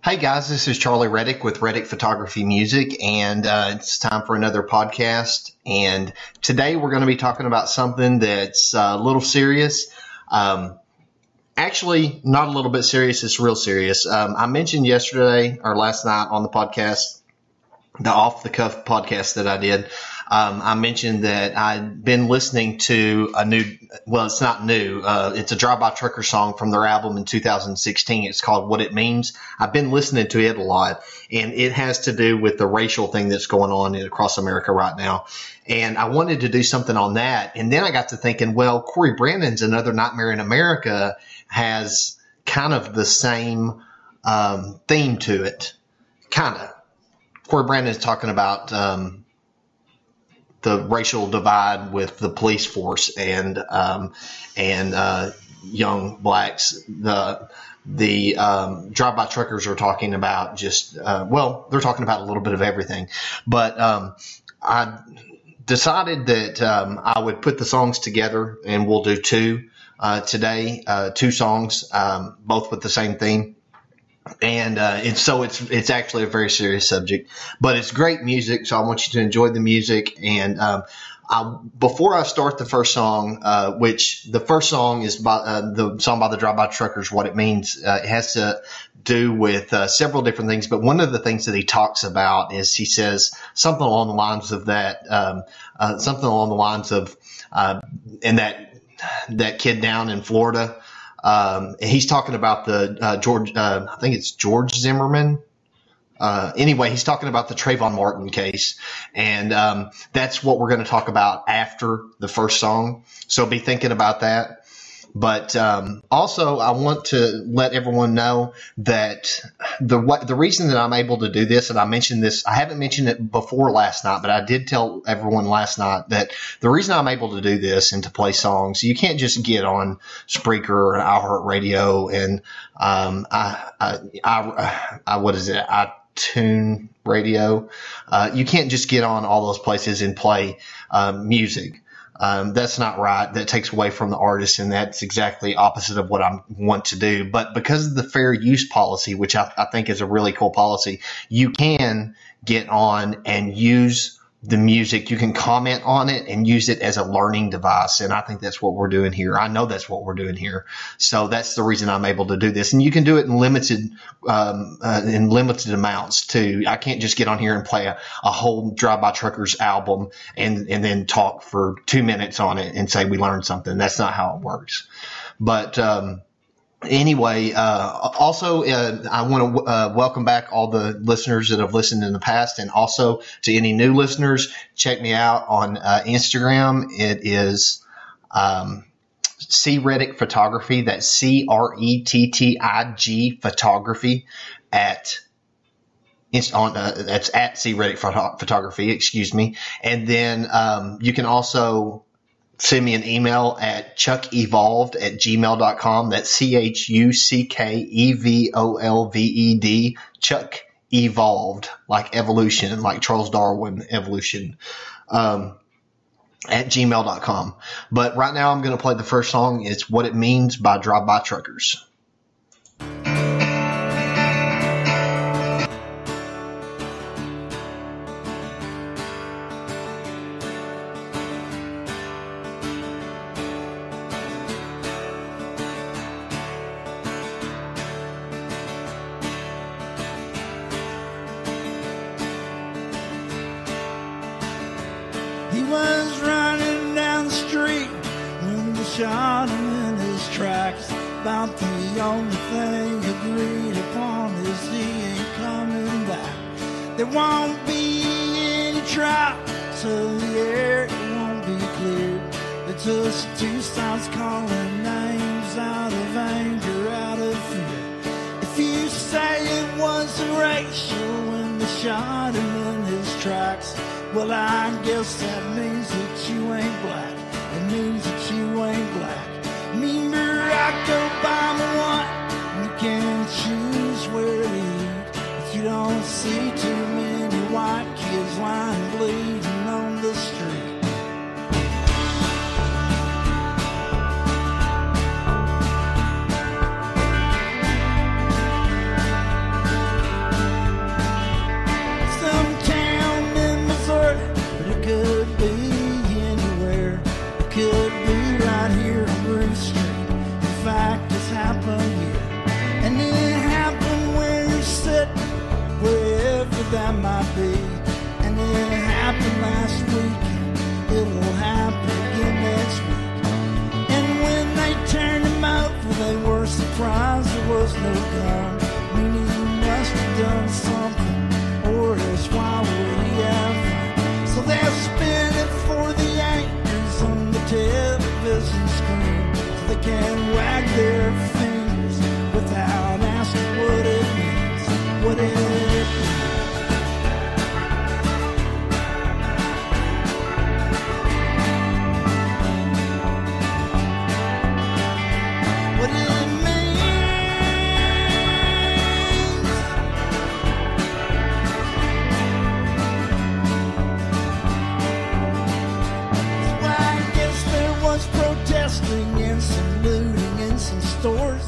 Hey guys, this is Charlie Reddick with Reddick Photography Music, and it's time for another podcast. And today we're going to be talking about something that's a little serious. Actually, not a little bit serious, it's real serious. I mentioned yesterday or last night on the podcast, the Off the Cuff podcast that I did. I mentioned that I'd been listening to a new, well, it's not new. It's a Drive-By Trucker song from their album in 2016. It's called What It Means. I've been listening to it a lot, and it has to do with the racial thing that's going on across America right now. And I wanted to do something on that. And then I got to thinking, well, Cory Branan's Another Nightmare in America has kind of the same theme to it. Kind of. Cory Branan is talking about the racial divide with the police force and young blacks. The drive-by truckers are talking about just they're talking about a little bit of everything. But I decided that I would put the songs together, and we'll do two today, two songs, both with the same theme. And it's actually a very serious subject, but it's great music, so I want you to enjoy the music. And before I start the first song, which the first song is by the song by the Drive-By Truckers, What It Means, it has to do with several different things. But one of the things that he talks about is he says something along the lines of and that kid down in Florida. He's talking about the George, I think it's George Zimmerman. Anyway, he's talking about the Trayvon Martin case, and that's what we're going to talk about after the first song. So be thinking about that. But also, I want to let everyone know that the reason that I'm able to do this, and I mentioned this, I haven't mentioned it before last night, but I did tell everyone last night that the reason I'm able to do this and to play songs, you can't just get on Spreaker or iHeartRadio and iTunes Radio. You can't just get on all those places and play music. That's not right. That takes away from the artist, and that's exactly opposite of what I want to do. But because of the fair use policy, which I think is a really cool policy, you can get on and use the music. You can comment on it and use it as a learning device. And I think that's what we're doing here. I know that's what we're doing here. So that's the reason I'm able to do this. And you can do it in limited amounts too. I can't just get on here and play a whole Drive-By Truckers album and then talk for 2 minutes on it and say we learned something. That's not how it works. But, anyway, also, I want to welcome back all the listeners that have listened in the past, and also to any new listeners, check me out on Instagram. It is C Reddick Photography. That's CRETTIG Photography that's at C Reddick Photography. Excuse me. And then you can also send me an email at chuckevolved@gmail.com. That's ChuckEvolved, Chuck Evolved, like evolution, like Charles Darwin evolution, at gmail.com. But right now I'm going to play the first song. It's What It Means by Drive-By Truckers. He was running down the street when they shot him in his tracks. About the only thing agreed upon is he ain't coming back. There won't be any trial, so the air won't be cleared. It's just two sides calling names out of anger, out of fear. If you say it was racial when they shot him in his tracks, well, I guess that means that you ain't black. It means that you ain't black. Me, Barack Obama won. You can choose where to eat. If you don't see too many white kids lying bleeding on the street. I might be. And it happened last week, and it'll happen again next week. And when they turned him over, they were surprised there was no gun. Meaning he must have done something, or else why would he have fun? So they'll spin it for the anchors on the television screen, so they can wag their fingers without asking what it means. What it means. And some looting in some stores,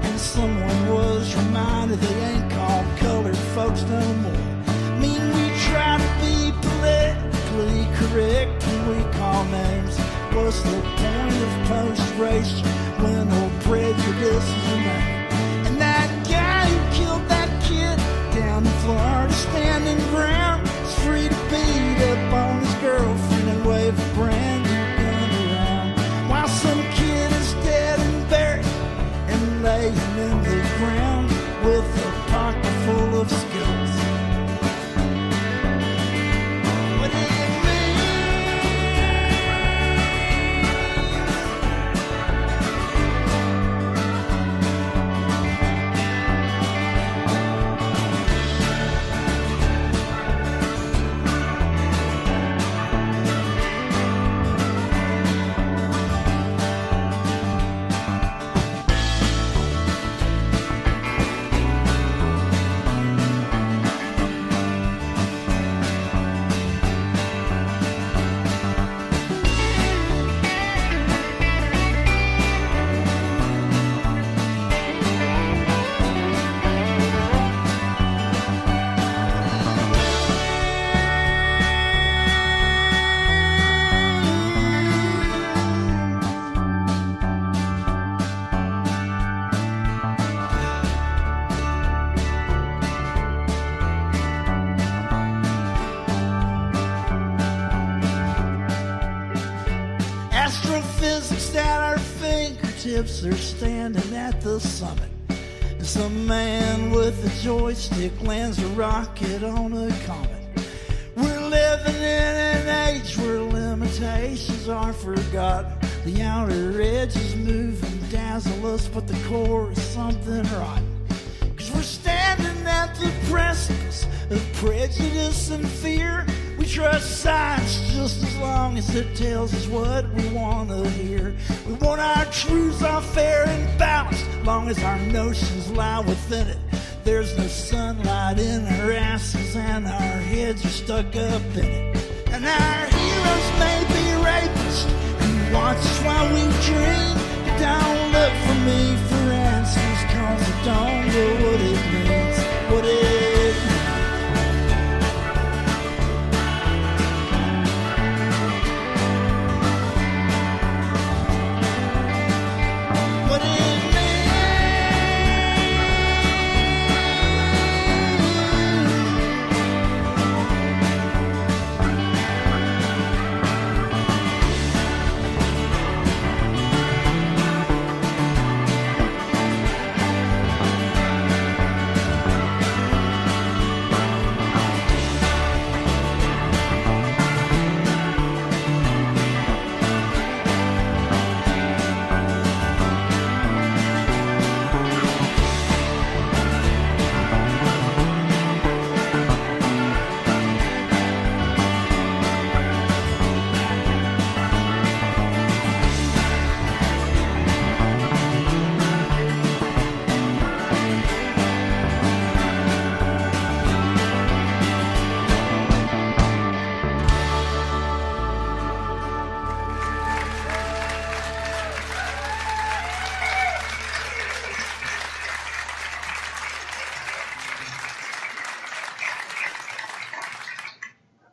and someone was reminded they ain't called colored folks no more. I mean, we try to be politically correct when we call names. What's the point of post-race when no prejudice is remain? And that guy who killed that kid down in Florida, standing ground, is free to beat up on his girlfriend and wave a brand new gun around, while some kid is dead and buried and laying in the ground with a pocket full of skulls. What do you mean? Astrophysics at our fingertips are standing at the summit. And some man with a joystick lands a rocket on a comet. We're living in an age where limitations are forgotten. The outer edges move and dazzle us, but the core is something rotten. 'Cause we're standing at the precipice of prejudice and fear. We trust science just as long as it tells us what we want to hear. We want our truths all fair and balanced, long as our notions lie within it. There's no sunlight in our asses and our heads are stuck up in it. And our heroes may be rapists who watch us while we dream. But don't look for me for answers, 'cause I don't know what it means. What it means.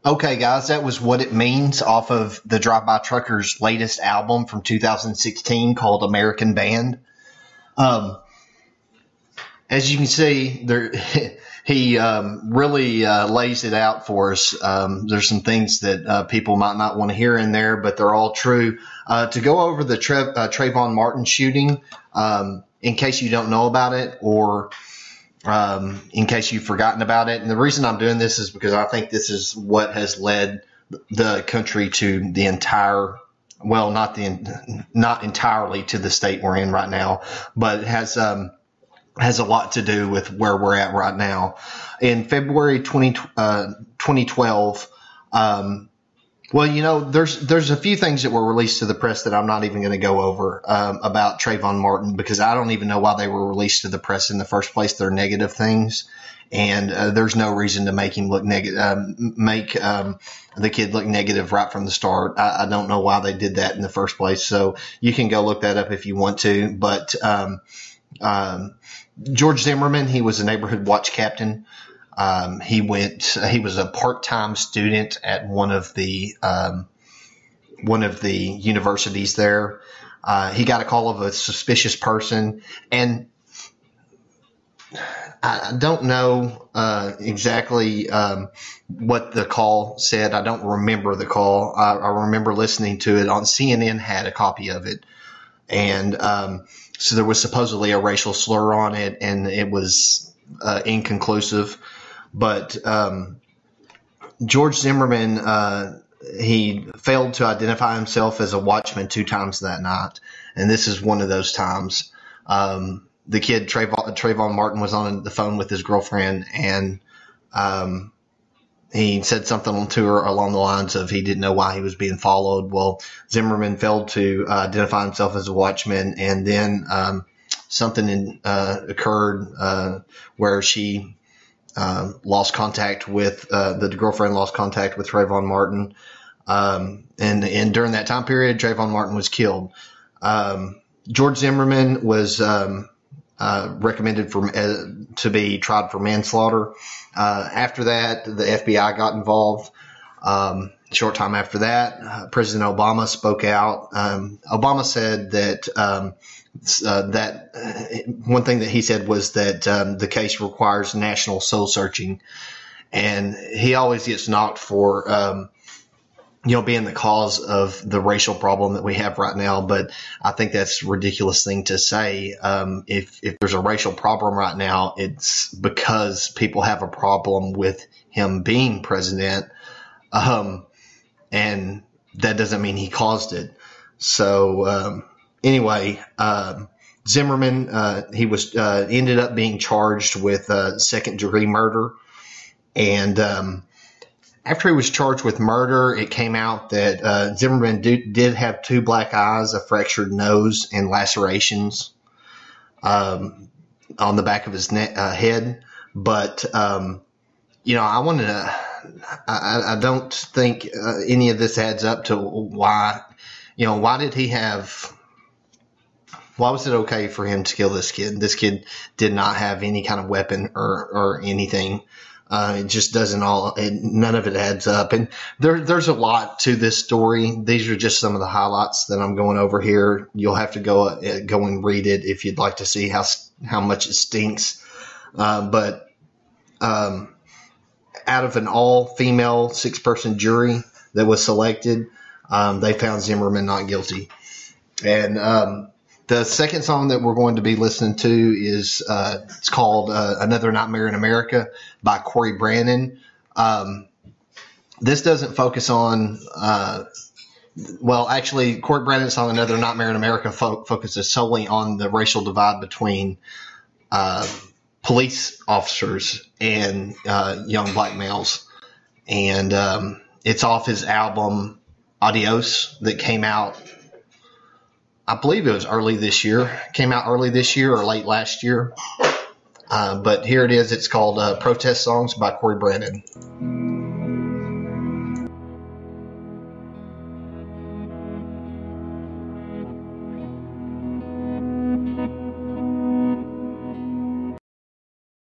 Okay, guys, that was What It Means off of the Drive-By Truckers' latest album from 2016 called American Band. And as you can see, there he really lays it out for us. There's some things that people might not want to hear in there, but they're all true. To go over the Trayvon Martin shooting, in case you don't know about it, or in case you've forgotten about it. And the reason I'm doing this is because I think this is what has led the country to the entire, well, not entirely to the state we're in right now, but it has a lot to do with where we're at right now. In February 2012, well, you know, there's a few things that were released to the press that I'm not even going to go over about Trayvon Martin, because I don't even know why they were released to the press in the first place. They're negative things, and there's no reason to make him look negative, make the kid look negative right from the start. I don't know why they did that in the first place. So you can go look that up if you want to. But George Zimmerman, he was a neighborhood watch captain. He was a part-time student at one of the universities there. He got a call of a suspicious person, and I don't know exactly what the call said. I don't remember the call. I remember listening to it on CNN, had a copy of it, and so there was supposedly a racial slur on it, and it was inconclusive. But George Zimmerman, he failed to identify himself as a watchman 2 times that night, and this is one of those times. The kid, Trayvon Martin, was on the phone with his girlfriend, and he said something to her along the lines of he didn't know why he was being followed. Well, Zimmerman failed to identify himself as a watchman, and then something occurred where she lost contact with the girlfriend lost contact with Trayvon Martin, and during that time period, Trayvon Martin was killed. George Zimmerman was recommended to be tried for manslaughter. After that, the FBI got involved. Short time after that, President Obama spoke out. Obama said that one thing that he said was that the case requires national soul searching, and he always gets knocked for being the cause of the racial problem that we have right now. But I think that's a ridiculous thing to say. If there's a racial problem right now, it's because people have a problem with him being president, and that doesn't mean he caused it. So anyway, Zimmerman, he was ended up being charged with second-degree murder, and after he was charged with murder, it came out that Zimmerman did have 2 black eyes, a fractured nose, and lacerations on the back of his head. But I don't think any of this adds up to why did he have. Why was it okay for him to kill this kid? This kid did not have any kind of weapon or anything. It just doesn't none of it adds up. And there's a lot to this story. These are just some of the highlights that I'm going over here. You'll have to go and read it if you'd like to see how much it stinks. But out of an all-female 6-person jury that was selected, they found Zimmerman not guilty. And the second song that we're going to be listening to is it's called Another Nightmare in America by Cory Branan. This doesn't focus on actually, Cory Branan's song Another Nightmare in America focuses solely on the racial divide between police officers and young black males. And it's off his album Adios that came out, I believe it was early this year. Came out early this year or late last year. But here it is. It's called Protest Songs by Cory Branan.